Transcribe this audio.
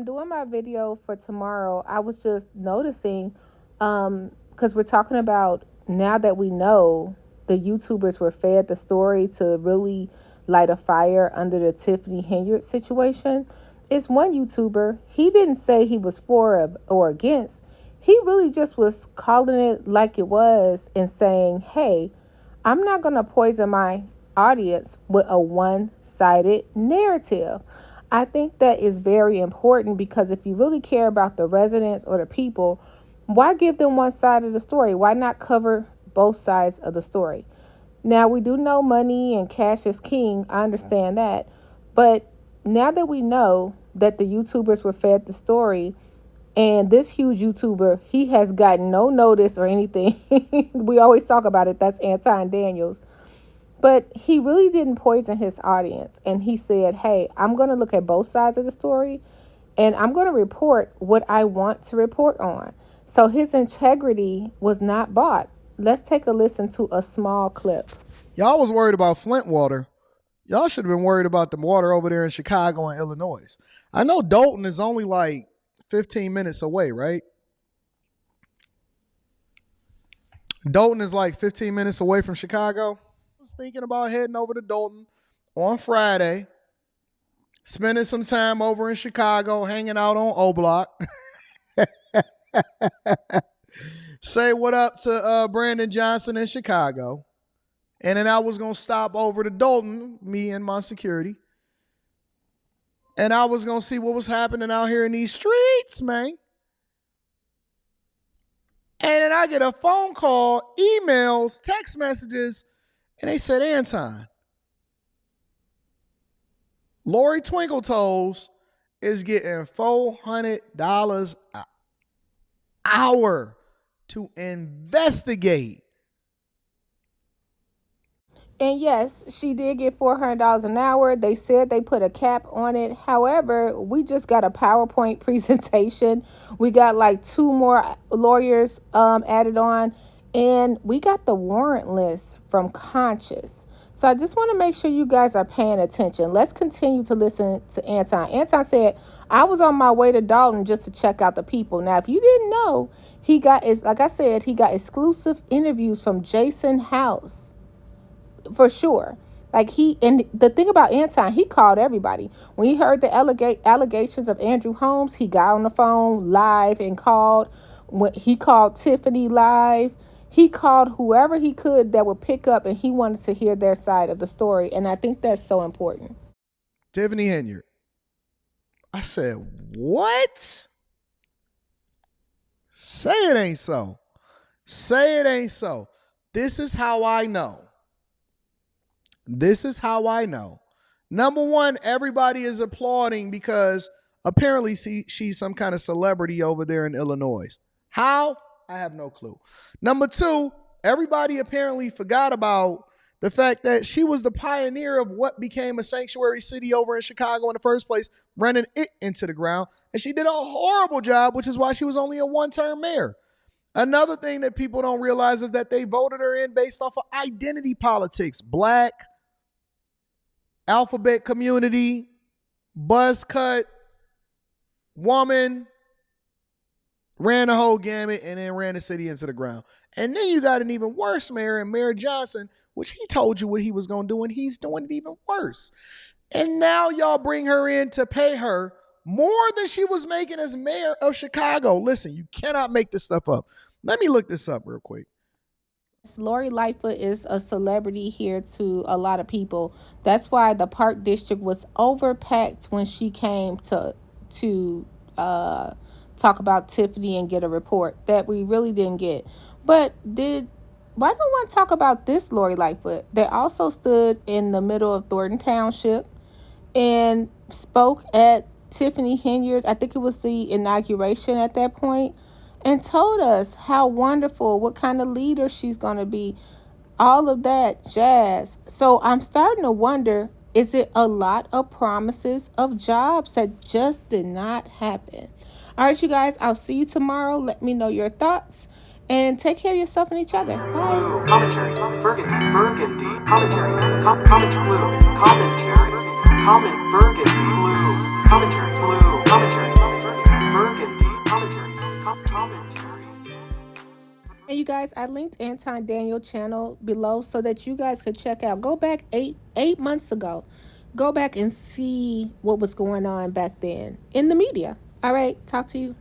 doing my video for tomorrow, I was just noticing, because we're talking about now that we know the YouTubers were fed the story to really light a fire under the Tiffany Henyard situation. It's one YouTuber. He didn't say he was for or against. He really just was calling it like it was and saying, hey, I'm not going to poison my audience with a one-sided narrative. I think that is very important because if you really care about the residents or the people, why give them one side of the story? Why not cover both sides of the story? Now, we do know money and cash is king. I understand that. But now that we know that the YouTubers were fed the story, and this huge YouTuber, he has gotten no notice or anything. We always talk about it. That's Anton Daniels. But he really didn't poison his audience. And he said, hey, I'm going to look at both sides of the story and I'm going to report what I want to report on. So his integrity was not bought. Let's take a listen to a small clip. Y'all was worried about Flint water. Y'all should have been worried about the water over there in Chicago and Illinois. I know Dolton is only like 15 minutes away, right? Dolton is like 15 minutes away from Chicago. I was thinking about heading over to Dolton on Friday, spending some time over in Chicago, hanging out on O Block. Say what up to Brandon Johnson in Chicago. And then I was going to stop over to Dolton, me and my security. And I was going to see what was happening out here in these streets, man. And then I get a phone call, emails, text messages, and they said, Anton, Lori Twinkletoes is getting $400 an hour to investigate. And yes, she did get $400 an hour. They said they put a cap on it. However, we just got a PowerPoint presentation. We got like 2 more lawyers added on. And we got the warrant list from Conscious. So I just want to make sure you guys are paying attention. Let's continue to listen to Anton. Anton said, I was on my way to Dolton just to check out the people. Now, if you didn't know, he got exclusive interviews from Jason House. For sure. And the thing about Anton, he called everybody. When he heard the allegations of Andrew Holmes, he got on the phone live and called. When he called Tiffany live, he called whoever he could that would pick up, and he wanted to hear their side of the story. And I think that's so important. Tiffany Henyard. I said, what? Say it ain't so. Say it ain't so. This is how I know. This is how I know. Number one, everybody is applauding because apparently she's some kind of celebrity over there in Illinois. How? I have no clue. Number two, everybody apparently forgot about the fact that she was the pioneer of what became a sanctuary city over in Chicago in the first place, running it into the ground. And she did a horrible job, which is why she was only a one-term mayor. Another thing that people don't realize is that they voted her in based off of identity politics. Black, alphabet community, buzz cut, woman, ran the whole gamut and then ran the city into the ground. And then you got an even worse mayor, and Mayor Johnson, which he told you what he was going to do, and he's doing it even worse. And now y'all bring her in to pay her more than she was making as mayor of Chicago. Listen, you cannot make this stuff up. Let me look this up real quick. Lori Lightfoot is a celebrity here to a lot of people. That's why the Park District was overpacked when she came to talk about Tiffany and get a report that we really didn't get. But why don't one talk about this Lori Lightfoot that also stood in the middle of Thornton Township and spoke at Tiffany Henyard, I think it was the inauguration at that point, and told us how wonderful, what kind of leader she's going to be, all of that jazz. So I'm starting to wonder, is it a lot of promises of jobs that just did not happen? All right, you guys, I'll see you tomorrow. Let me know your thoughts and take care of yourself and each other. Bye. Commentary, Burgundy, commentary, comment blue, commentary, comment Burgundy blue, commentary, blue, commentary. And you guys, I linked Anton Daniel channel below so that you guys could check out. Go back eight months ago. Go back and see what was going on back then in the media. All right, talk to you.